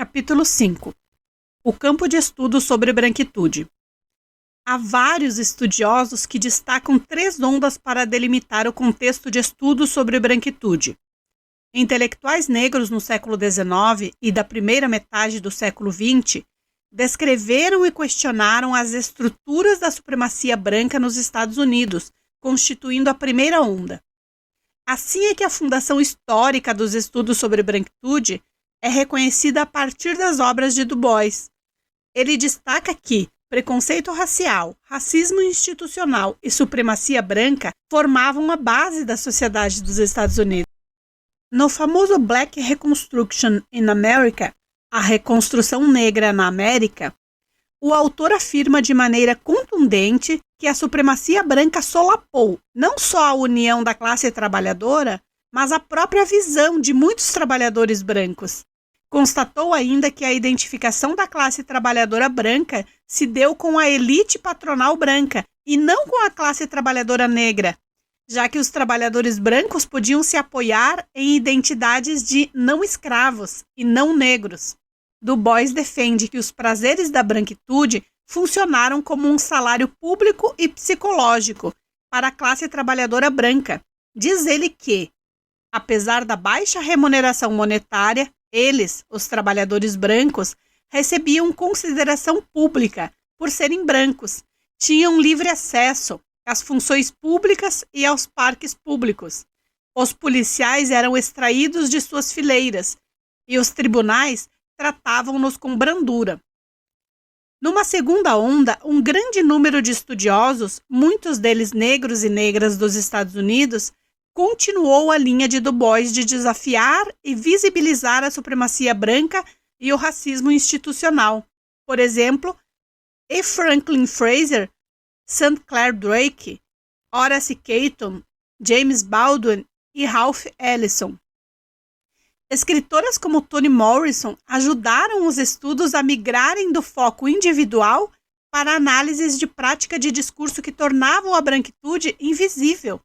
Capítulo 5. O campo de estudo sobre branquitude. Há vários estudiosos que destacam 3 ondas para delimitar o contexto de estudo sobre branquitude. Intelectuais negros no século XIX e da primeira metade do século XX descreveram e questionaram as estruturas da supremacia branca nos Estados Unidos, constituindo a primeira onda. Assim é que a fundação histórica dos estudos sobre branquitude é reconhecida a partir das obras de Du Bois. Ele destaca que preconceito racial, racismo institucional e supremacia branca formavam a base da sociedade dos Estados Unidos. No famoso Black Reconstruction in America, a reconstrução negra na América, o autor afirma de maneira contundente que a supremacia branca solapou não só a união da classe trabalhadora, mas a própria visão de muitos trabalhadores brancos. Constatou ainda que a identificação da classe trabalhadora branca se deu com a elite patronal branca e não com a classe trabalhadora negra, já que os trabalhadores brancos podiam se apoiar em identidades de não escravos e não negros. Du Bois defende que os prazeres da branquitude funcionaram como um salário público e psicológico para a classe trabalhadora branca. Diz ele que, apesar da baixa remuneração monetária, eles, os trabalhadores brancos, recebiam consideração pública por serem brancos, tinham livre acesso às funções públicas e aos parques públicos. Os policiais eram extraídos de suas fileiras e os tribunais tratavam-nos com brandura. Numa segunda onda, um grande número de estudiosos, muitos deles negros e negras dos Estados Unidos, continuou a linha de Du Bois de desafiar e visibilizar a supremacia branca e o racismo institucional. Por exemplo, E. Franklin Fraser, St. Clair Drake, Horace Keaton, James Baldwin e Ralph Ellison. Escritoras como Toni Morrison ajudaram os estudos a migrarem do foco individual para análises de prática de discurso que tornavam a branquitude invisível.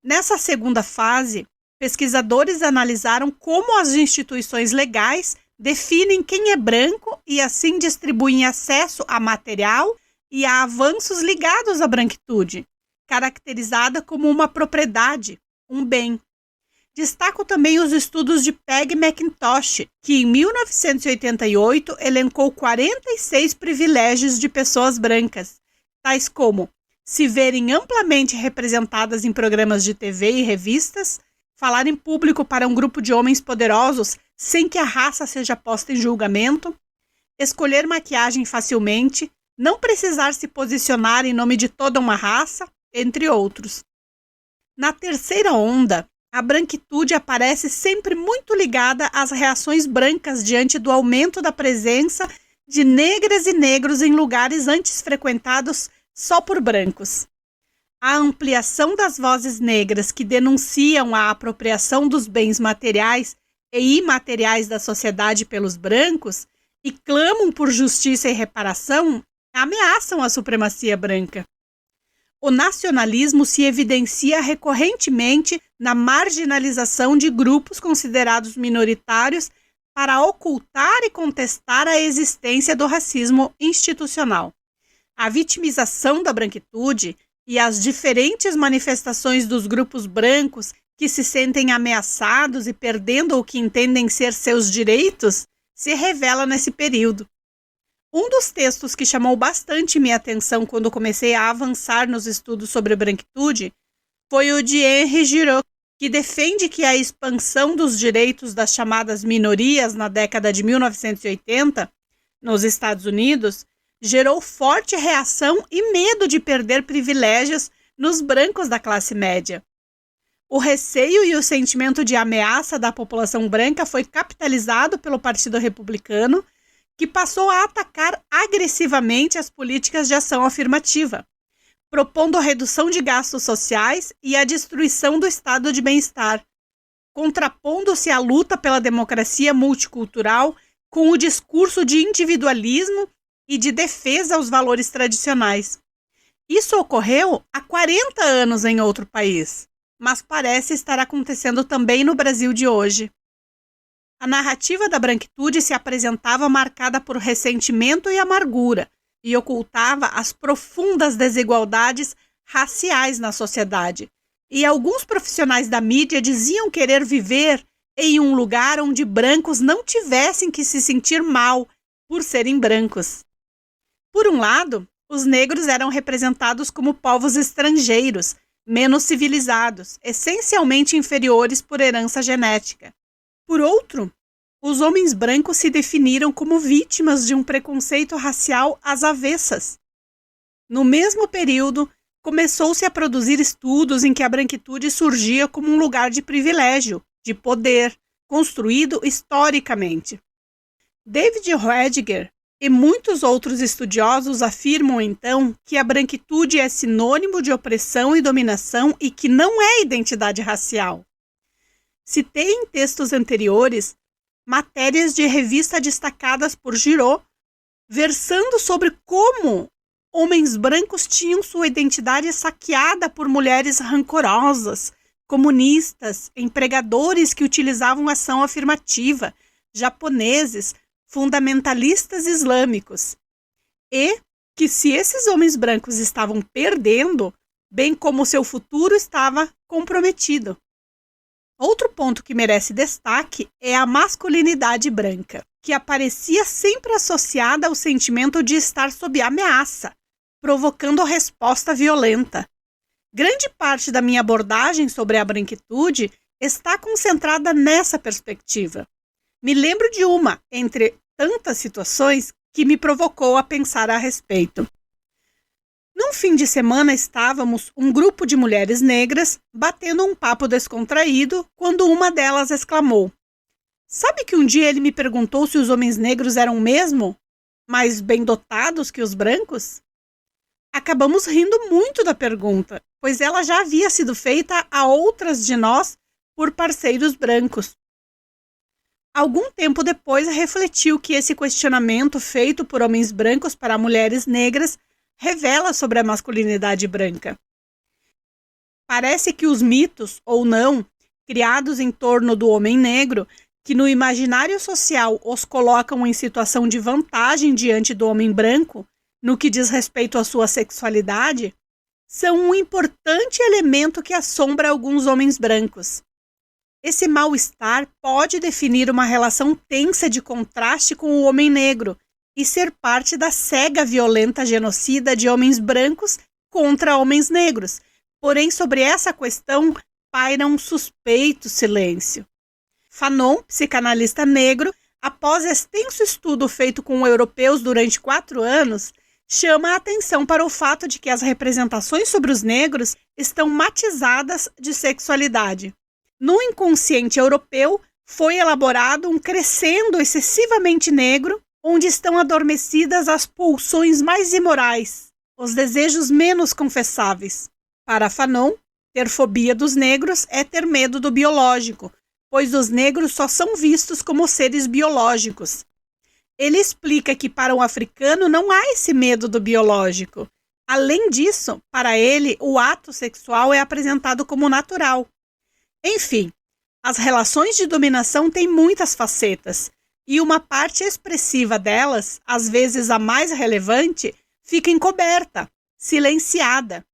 Nessa segunda fase, pesquisadores analisaram como as instituições legais definem quem é branco e assim distribuem acesso a material e a avanços ligados à branquitude, caracterizada como uma propriedade, um bem. Destaco também os estudos de Peggy McIntosh, que em 1988 elencou 46 privilégios de pessoas brancas, tais como se verem amplamente representadas em programas de TV e revistas, falar em público para um grupo de homens poderosos sem que a raça seja posta em julgamento, escolher maquiagem facilmente, não precisar se posicionar em nome de toda uma raça, entre outros. Na terceira onda, a branquitude aparece sempre muito ligada às reações brancas diante do aumento da presença de negras e negros em lugares antes frequentados só por brancos. A ampliação das vozes negras que denunciam a apropriação dos bens materiais e imateriais da sociedade pelos brancos e clamam por justiça e reparação ameaçam a supremacia branca. O nacionalismo se evidencia recorrentemente na marginalização de grupos considerados minoritários para ocultar e contestar a existência do racismo institucional. A vitimização da branquitude e as diferentes manifestações dos grupos brancos que se sentem ameaçados e perdendo o que entendem ser seus direitos se revela nesse período. Um dos textos que chamou bastante minha atenção quando comecei a avançar nos estudos sobre branquitude foi o de Henri Giraud, que defende que a expansão dos direitos das chamadas minorias na década de 1980, nos Estados Unidos, gerou forte reação e medo de perder privilégios nos brancos da classe média. O receio e o sentimento de ameaça da população branca foi capitalizado pelo Partido Republicano, que passou a atacar agressivamente as políticas de ação afirmativa, propondo a redução de gastos sociais e a destruição do estado de bem-estar, contrapondo-se à luta pela democracia multicultural com o discurso de individualismo e de defesa aos valores tradicionais. Isso ocorreu há 40 anos em outro país, mas parece estar acontecendo também no Brasil de hoje. A narrativa da branquitude se apresentava marcada por ressentimento e amargura e ocultava as profundas desigualdades raciais na sociedade. E alguns profissionais da mídia diziam querer viver em um lugar onde brancos não tivessem que se sentir mal por serem brancos. Por um lado, os negros eram representados como povos estrangeiros, menos civilizados, essencialmente inferiores por herança genética. Por outro, os homens brancos se definiram como vítimas de um preconceito racial às avessas. No mesmo período, começou-se a produzir estudos em que a branquitude surgia como um lugar de privilégio, de poder, construído historicamente. David Heidegger e muitos outros estudiosos afirmam, então, que a branquitude é sinônimo de opressão e dominação e que não é identidade racial. Citei em textos anteriores matérias de revista destacadas por Giraud, versando sobre como homens brancos tinham sua identidade saqueada por mulheres rancorosas, comunistas, empregadores que utilizavam ação afirmativa, japoneses, fundamentalistas islâmicos. E que se esses homens brancos estavam perdendo, bem como seu futuro estava comprometido. Outro ponto que merece destaque é a masculinidade branca, que aparecia sempre associada ao sentimento de estar sob ameaça, provocando resposta violenta. Grande parte da minha abordagem sobre a branquitude está concentrada nessa perspectiva. Me lembro de uma, entre tantas situações, que me provocou a pensar a respeito. Num fim de semana estávamos um grupo de mulheres negras batendo um papo descontraído quando uma delas exclamou: "Sabe que um dia ele me perguntou se os homens negros eram mesmo mais bem dotados que os brancos?" Acabamos rindo muito da pergunta, pois ela já havia sido feita a outras de nós por parceiros brancos. Algum tempo depois, refletiu que esse questionamento feito por homens brancos para mulheres negras revela sobre a masculinidade branca. Parece que os mitos, ou não, criados em torno do homem negro, que no imaginário social os colocam em situação de vantagem diante do homem branco, no que diz respeito à sua sexualidade, são um importante elemento que assombra alguns homens brancos. Esse mal-estar pode definir uma relação tensa de contraste com o homem negro e ser parte da cega violenta genocida de homens brancos contra homens negros. Porém, sobre essa questão paira um suspeito silêncio. Fanon, psicanalista negro, após extenso estudo feito com europeus durante 4 anos, chama a atenção para o fato de que as representações sobre os negros estão matizadas de sexualidade. No inconsciente europeu, foi elaborado um crescendo excessivamente negro, onde estão adormecidas as pulsões mais imorais, os desejos menos confessáveis. Para Fanon, ter fobia dos negros é ter medo do biológico, pois os negros só são vistos como seres biológicos. Ele explica que para um africano não há esse medo do biológico. Além disso, para ele, o ato sexual é apresentado como natural. Enfim, as relações de dominação têm muitas facetas, e uma parte expressiva delas, às vezes a mais relevante, fica encoberta, silenciada.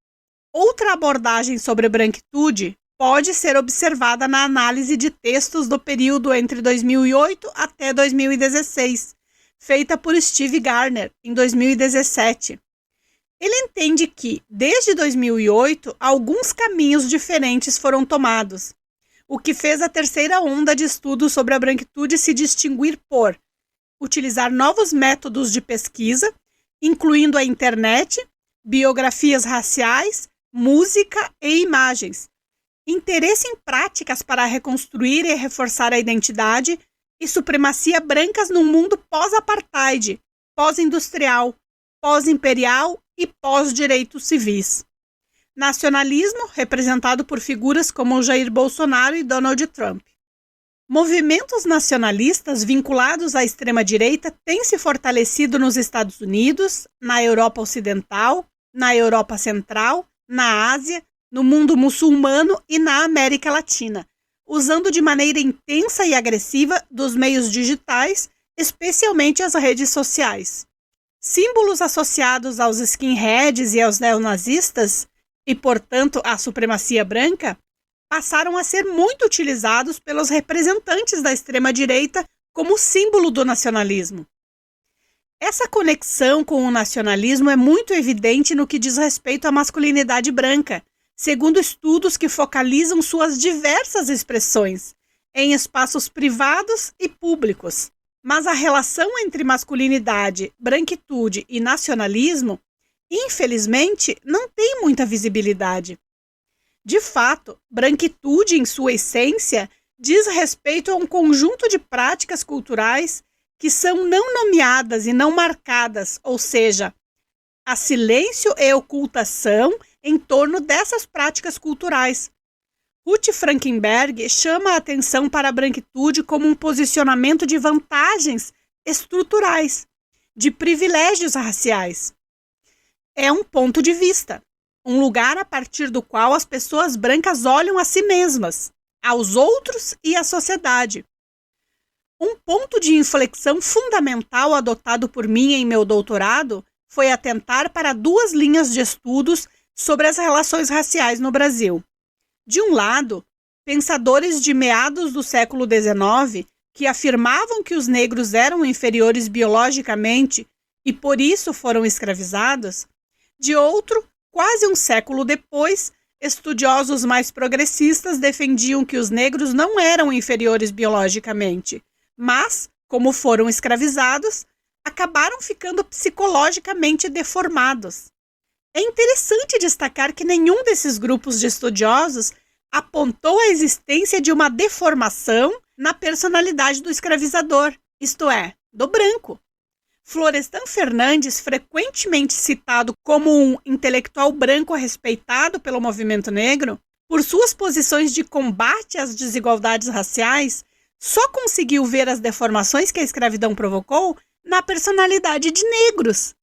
Outra abordagem sobre branquitude pode ser observada na análise de textos do período entre 2008 até 2016, feita por Steve Gardner, em 2017. Ele entende que, desde 2008, alguns caminhos diferentes foram tomados, o que fez a terceira onda de estudos sobre a branquitude se distinguir por utilizar novos métodos de pesquisa, incluindo a internet, biografias raciais, música e imagens, interesse em práticas para reconstruir e reforçar a identidade e supremacia brancas num mundo pós-apartheid, pós-industrial, pós-imperial e pós-direitos civis. Nacionalismo, representado por figuras como Jair Bolsonaro e Donald Trump. Movimentos nacionalistas vinculados à extrema-direita têm se fortalecido nos Estados Unidos, na Europa Ocidental, na Europa Central, na Ásia, no mundo muçulmano e na América Latina, usando de maneira intensa e agressiva dos meios digitais, especialmente as redes sociais. Símbolos associados aos skinheads e aos neonazistas, e, portanto, à supremacia branca, passaram a ser muito utilizados pelos representantes da extrema-direita como símbolo do nacionalismo. Essa conexão com o nacionalismo é muito evidente no que diz respeito à masculinidade branca, segundo estudos que focalizam suas diversas expressões, em espaços privados e públicos. Mas a relação entre masculinidade, branquitude e nacionalismo, infelizmente, não tem muita visibilidade. De fato, branquitude, em sua essência, diz respeito a um conjunto de práticas culturais que são não nomeadas e não marcadas, ou seja, há silêncio e ocultação em torno dessas práticas culturais. Ruth Frankenberg chama a atenção para a branquitude como um posicionamento de vantagens estruturais, de privilégios raciais. É um ponto de vista, um lugar a partir do qual as pessoas brancas olham a si mesmas, aos outros e à sociedade. Um ponto de inflexão fundamental adotado por mim em meu doutorado foi atentar para 2 linhas de estudos sobre as relações raciais no Brasil. De um lado, pensadores de meados do século XIX que afirmavam que os negros eram inferiores biologicamente e por isso foram escravizados. De outro, quase um século depois, estudiosos mais progressistas defendiam que os negros não eram inferiores biologicamente, mas, como foram escravizados, acabaram ficando psicologicamente deformados. É interessante destacar que nenhum desses grupos de estudiosos apontou a existência de uma deformação na personalidade do escravizador, isto é, do branco. Florestan Fernandes, frequentemente citado como um intelectual branco respeitado pelo movimento negro, por suas posições de combate às desigualdades raciais, só conseguiu ver as deformações que a escravidão provocou na personalidade de negros.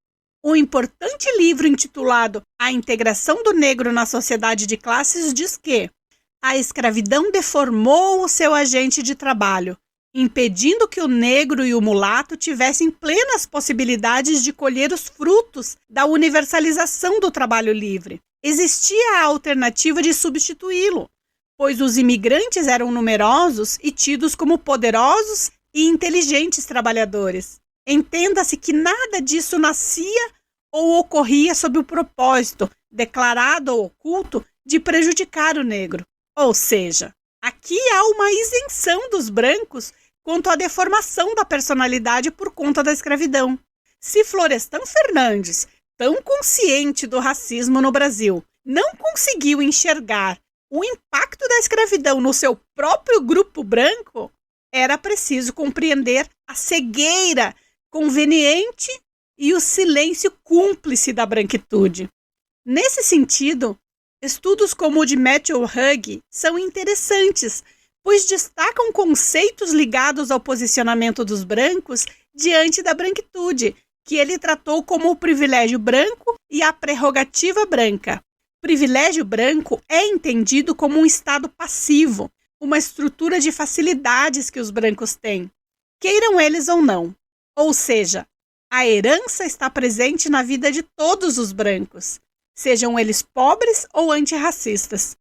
O importante livro intitulado A Integração do Negro na Sociedade de Classes diz que a escravidão deformou o seu agente de trabalho, impedindo que o negro e o mulato tivessem plenas possibilidades de colher os frutos da universalização do trabalho livre. Existia a alternativa de substituí-lo, pois os imigrantes eram numerosos e tidos como poderosos e inteligentes trabalhadores. Entenda-se que nada disso nascia ou ocorria sob o propósito, declarado ou oculto, de prejudicar o negro. Ou seja, aqui há uma isenção dos brancos quanto à deformação da personalidade por conta da escravidão. Se Florestan Fernandes, tão consciente do racismo no Brasil, não conseguiu enxergar o impacto da escravidão no seu próprio grupo branco, era preciso compreender a cegueira conveniente e o silêncio cúmplice da branquitude. Nesse sentido, estudos como o de Matthew Hugg são interessantes, pois destacam conceitos ligados ao posicionamento dos brancos diante da branquitude, que ele tratou como o privilégio branco e a prerrogativa branca. Privilégio branco é entendido como um estado passivo, uma estrutura de facilidades que os brancos têm, queiram eles ou não. Ou seja, a herança está presente na vida de todos os brancos, sejam eles pobres ou antirracistas.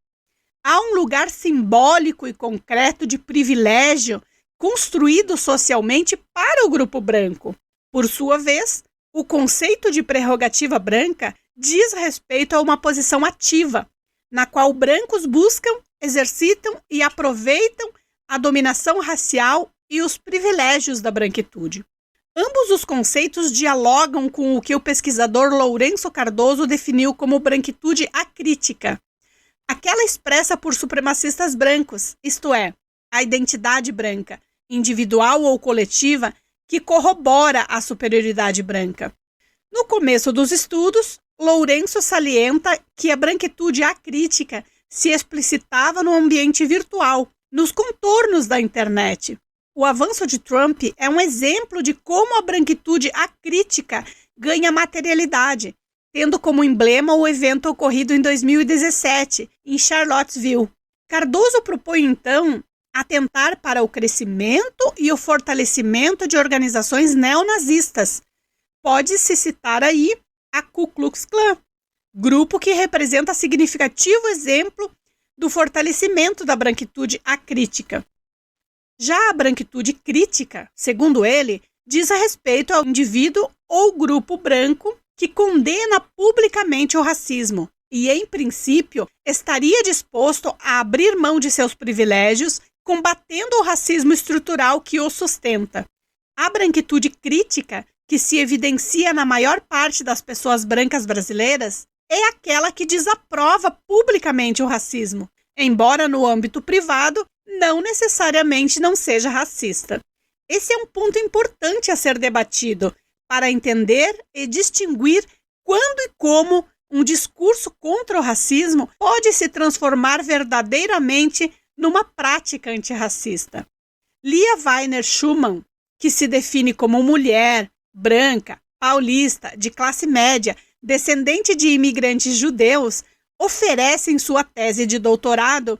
Há um lugar simbólico e concreto de privilégio construído socialmente para o grupo branco. Por sua vez, o conceito de prerrogativa branca diz respeito a uma posição ativa, na qual brancos buscam, exercitam e aproveitam a dominação racial e os privilégios da branquitude. Ambos os conceitos dialogam com o que o pesquisador Lourenço Cardoso definiu como branquitude acrítica, aquela expressa por supremacistas brancos, isto é, a identidade branca, individual ou coletiva, que corrobora a superioridade branca. No começo dos estudos, Lourenço salienta que a branquitude acrítica se explicitava no ambiente virtual, nos contornos da internet. O avanço de Trump é um exemplo de como a branquitude acrítica ganha materialidade, tendo como emblema o evento ocorrido em 2017, em Charlottesville. Cardoso propõe, então, atentar para o crescimento e o fortalecimento de organizações neonazistas. Pode-se citar aí a Ku Klux Klan, grupo que representa significativo exemplo do fortalecimento da branquitude acrítica. Já a branquitude crítica, segundo ele, diz a respeito ao indivíduo ou grupo branco que condena publicamente o racismo e, em princípio, estaria disposto a abrir mão de seus privilégios, combatendo o racismo estrutural que o sustenta. A branquitude crítica, que se evidencia na maior parte das pessoas brancas brasileiras, é aquela que desaprova publicamente o racismo, embora no âmbito privado não necessariamente não seja racista. Esse é um ponto importante a ser debatido para entender e distinguir quando e como um discurso contra o racismo pode se transformar verdadeiramente numa prática antirracista. Lia Weiner Schumann, que se define como mulher, branca, paulista, de classe média, descendente de imigrantes judeus, oferece em sua tese de doutorado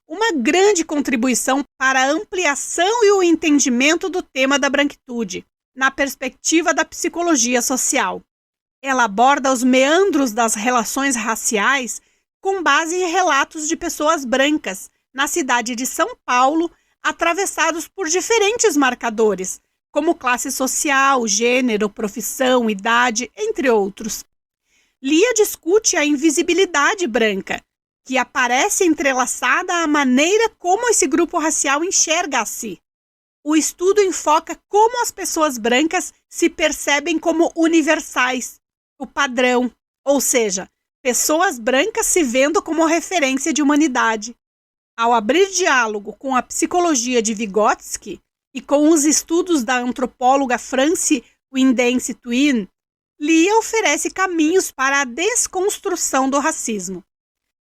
uma grande contribuição para a ampliação e o entendimento do tema da branquitude, na perspectiva da psicologia social. Ela aborda os meandros das relações raciais com base em relatos de pessoas brancas na cidade de São Paulo, atravessados por diferentes marcadores, como classe social, gênero, profissão, idade, entre outros. Lia discute a invisibilidade branca, que aparece entrelaçada à maneira como esse grupo racial enxerga a si. O estudo enfoca como as pessoas brancas se percebem como universais, o padrão, ou seja, pessoas brancas se vendo como referência de humanidade. Ao abrir diálogo com a psicologia de Vygotsky e com os estudos da antropóloga Francie Windense Twin, Lia oferece caminhos para a desconstrução do racismo.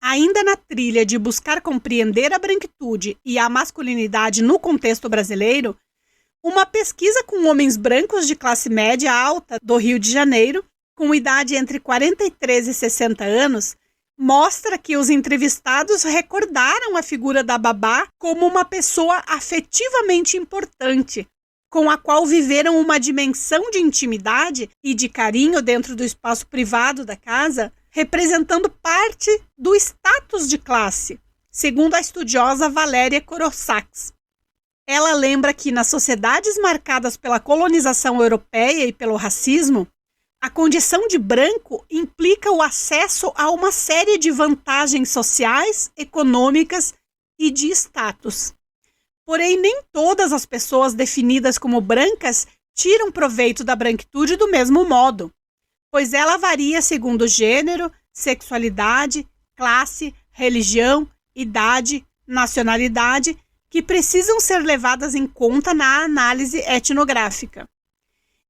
Ainda na trilha de buscar compreender a branquitude e a masculinidade no contexto brasileiro, uma pesquisa com homens brancos de classe média alta do Rio de Janeiro, com idade entre 43 e 60 anos, mostra que os entrevistados recordaram a figura da babá como uma pessoa afetivamente importante, com a qual viveram uma dimensão de intimidade e de carinho dentro do espaço privado da casa, representando parte do status de classe, segundo a estudiosa Valéria Korosaks. Ela lembra que nas sociedades marcadas pela colonização europeia e pelo racismo, a condição de branco implica o acesso a uma série de vantagens sociais, econômicas e de status. Porém, nem todas as pessoas definidas como brancas tiram proveito da branquitude do mesmo modo, pois ela varia segundo gênero, sexualidade, classe, religião, idade, nacionalidade, que precisam ser levadas em conta na análise etnográfica.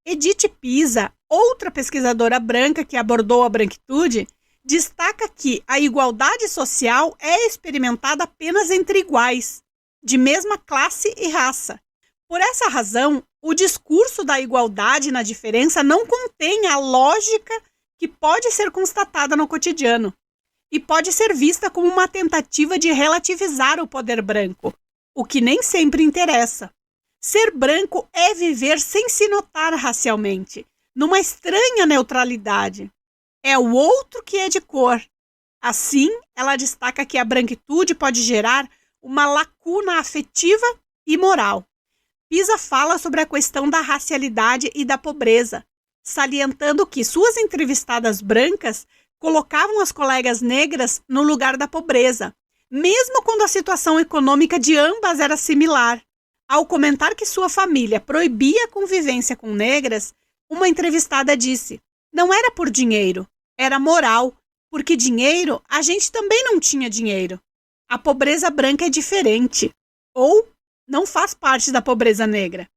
Edith Pisa, outra pesquisadora branca que abordou a branquitude, destaca que a igualdade social é experimentada apenas entre iguais, de mesma classe e raça. Por essa razão, o discurso da igualdade na diferença não contém a lógica que pode ser constatada no cotidiano e pode ser vista como uma tentativa de relativizar o poder branco, o que nem sempre interessa. Ser branco é viver sem se notar racialmente, numa estranha neutralidade. É o outro que é de cor. Assim, ela destaca que a branquitude pode gerar uma lacuna afetiva e moral. Pisa fala sobre a questão da racialidade e da pobreza, salientando que suas entrevistadas brancas colocavam as colegas negras no lugar da pobreza, mesmo quando a situação econômica de ambas era similar. Ao comentar que sua família proibia a convivência com negras, uma entrevistada disse: "Não era por dinheiro, era moral, porque dinheiro a gente também não tinha dinheiro. A pobreza branca é diferente, ou não faz parte da pobreza negra."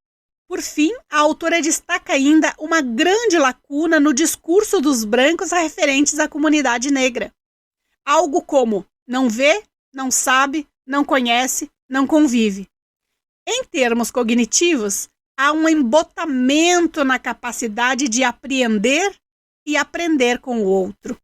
Por fim, a autora destaca ainda uma grande lacuna no discurso dos brancos referentes à comunidade negra. Algo como não vê, não sabe, não conhece, não convive. Em termos cognitivos, há um embotamento na capacidade de apreender e aprender com o outro.